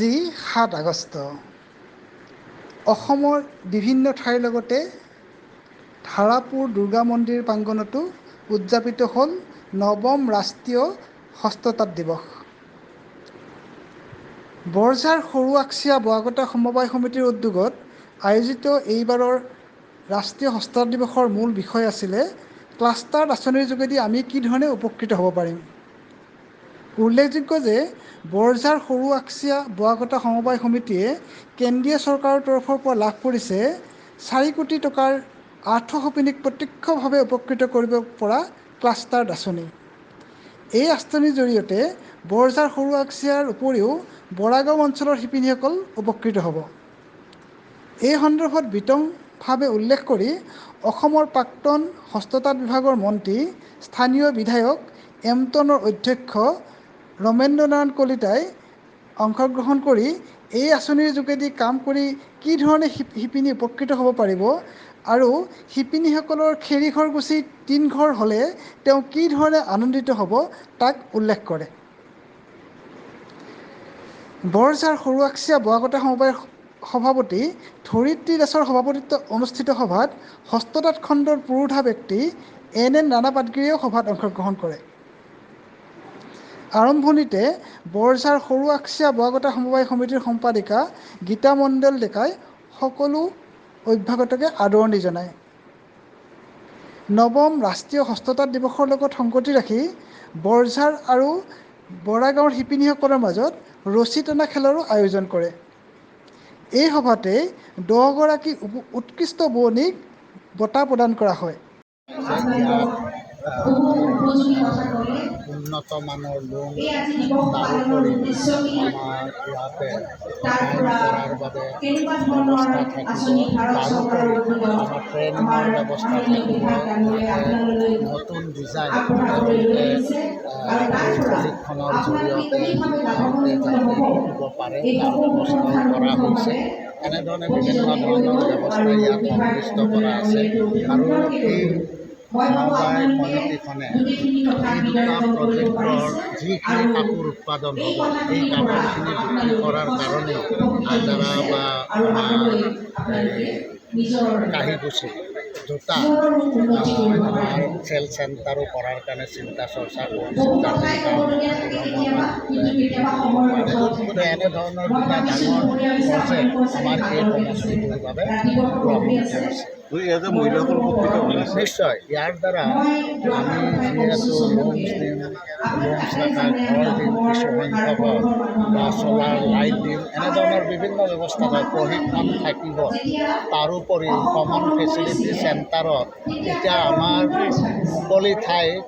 আজি ৭ আগষ্ট অসমৰ বিভিন্ন ঠাইৰ লগতে ধাৰাপুৰ দুৰ্গা মন্দিৰ প্ৰাংগণতো উদযাপিত হ'ল নৱম ৰাষ্ট্ৰীয় হস্ততাঁত দিৱস। বৰঝাৰ সৰু আকচিয়া বোৱাকটা সমবায় সমিতিৰ উদ্যোগত আয়োজিত এইবাৰৰ ৰাষ্ট্ৰীয় হস্ততাঁত দিৱসৰ মূল বিষয় আছিলে ক্লাষ্টাৰ আঁচনিৰ যোগেদি আমি কি ধৰণে উপকৃত হ'ব পাৰিম। উল্লেখযোগ্য যে বৰঝাৰ সৰু আকচিয়া বোৱাকটা সমবায় সমিতিয়ে কেন্দ্ৰীয় চৰকাৰৰ তৰফৰ পৰা লাভ কৰিছে 4 কোটি টকাৰ আৰ্থসপিনীক প্ৰত্যক্ষভাৱে উপকৃত কৰিব পৰা ক্লাষ্টাৰ আঁচনি। এই আঁচনিৰ জৰিয়তে বৰঝাৰ সৰু আকচিয়াৰ উপৰিও বৰাগাঁও অঞ্চলৰ শিপিনীসকল উপকৃত হ'ব। এই সন্দৰ্ভত বিতংভাৱে উল্লেখ কৰি অসমৰ প্ৰাক্তন হস্ততাঁত বিভাগৰ মন্ত্ৰী স্থানীয় বিধায়ক এমটনৰ অধ্যক্ষ ৰমেন্দ্ৰ নাৰায়ণ কলিতাই অংশগ্ৰহণ কৰি এই আঁচনিৰ যোগেদি কাম কৰি কি ধৰণে শিপিনী উপকৃত হ'ব পাৰিব আৰু শিপিনীসকলৰ খেৰী ঘৰ গুচি 3 ঘৰ হ'লে তেওঁ কি ধৰণে আনন্দিত হ'ব তাক উল্লেখ কৰে। বৰঝাৰ সৰু আকচিয়া বোৱাকটা সমবায়ৰ সভাপতি ধৰিত্ৰী দাসৰ সভাপতিত্বত অনুষ্ঠিত সভাত হস্ততাঁত খণ্ডৰ পুৰোধা ব্যক্তি এন ৰাণা পাটগিৰিয়েও সভাত অংশগ্ৰহণ কৰে। আৰম্ভণিতে বৰঝাৰ সৰু আকচিয়া বোৱাকটা সমবায় সমিতিৰ সম্পাদিকা গীতা মণ্ডল ডেকাই সকলো অভ্যাগতকে আদৰণি জনায়। নৱম ৰাষ্ট্ৰীয় হস্ততাঁত দিৱসৰ লগত সংগতি ৰাখি বৰঝাৰ আৰু বৰাগাঁৱৰ শিপিনীসকলৰ মাজত ৰছী টনা খেলৰো আয়োজন কৰে। এই সভাতে 10 গৰাকী উৎকৃষ্ট বোৱনীক বঁটা প্ৰদান কৰা হয়। উন্নত মানৰ লোন তাৰোপৰি আমাৰ ইয়াতে কৰাৰ বাবে ব্যৱস্থা থাকিব, তাৰোপৰি আমাৰ ট্ৰেইনিঙৰ ব্যৱস্থা থাকিব, নতুন ডিজাইন তেওঁলোকে প্ৰশিক্ষণৰ জৰিয়তে যাতে শিকিব পাৰে তাৰ ব্যৱস্থাও কৰা হৈছে। এনেধৰণে বিভিন্ন ধৰণৰ ব্যৱস্থা ইয়াত সন্নিৱিষ্ট কৰা আছে আৰু এই সমবায় সমিতিখনে এই দুটা প্ৰজেক্টৰ যিখিনি কাপোৰ উৎপাদন হ'ব এই কাপোৰখিনি বিক্ৰী কৰাৰ কাৰণেও আজাৰা বা কাহিগুচি দুটা আমাৰ চেল চেণ্টাৰো কৰাৰ কাৰণে চিন্তা চৰ্চা কৰিছে যাতে গতিকে এনেধৰণৰ দুটা ডাঙৰ প্ৰজেক্ট আমাৰ এই সমষ্টিটোৰ বাবে গ্ৰহণ কৰিছে। মহিলাসকল উপকৃত হ'ব নিশ্চয় ইয়াৰ দ্বাৰা আমি যিহেতু লোনছ দিম, লোনছ নাথাক ঘৰ দিম, কিছু সংখ্যক বা চলাৰ লাইট দিম, এনেধৰণৰ বিভিন্ন ব্যৱস্থা হয়, প্ৰশিক্ষণ থাকিব। তাৰোপৰি কমন ফেচিলিটি চেণ্টাৰত এতিয়া আমাৰ মুকলি ঠাইত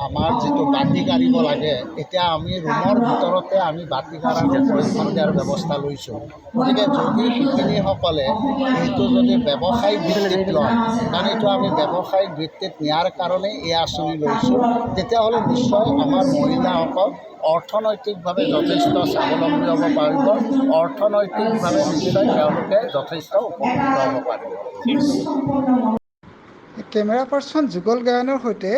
আমাৰ যিটো বাতি কাঢ়িব লাগে এতিয়া আমি ৰুমৰ ভিতৰতে আমি বাতি কাঢ়াৰ প্ৰশিক্ষণ দিয়াৰ ব্যৱস্থা লৈছোঁ। গতিকে যদি শিপিনীসকলে এইটো যদি ব্যৱসায়িক ভিত্তিত লয়, কাৰণ এইটো আমি ব্যৱসায়িক ভিত্তিত নিয়াৰ কাৰণে এই আঁচনি লৈছোঁ, তেতিয়াহ'লে নিশ্চয় আমাৰ মহিলাসকল অৰ্থনৈতিকভাৱে যথেষ্ট স্বাৱলম্বী হ'ব পাৰিব, অৰ্থনৈতিকভাৱে নিশ্চয় তেওঁলোকে যথেষ্ট উপকৃত হ'ব পাৰিব। কেমেৰা পাৰ্চন যুগল গায়নৰ সৈতে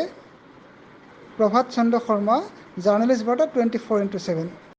প্ৰভাত চন্দ্ৰ শৰ্মা, জাৰ্নেলিষ্ট বাৰ্তা 24x7।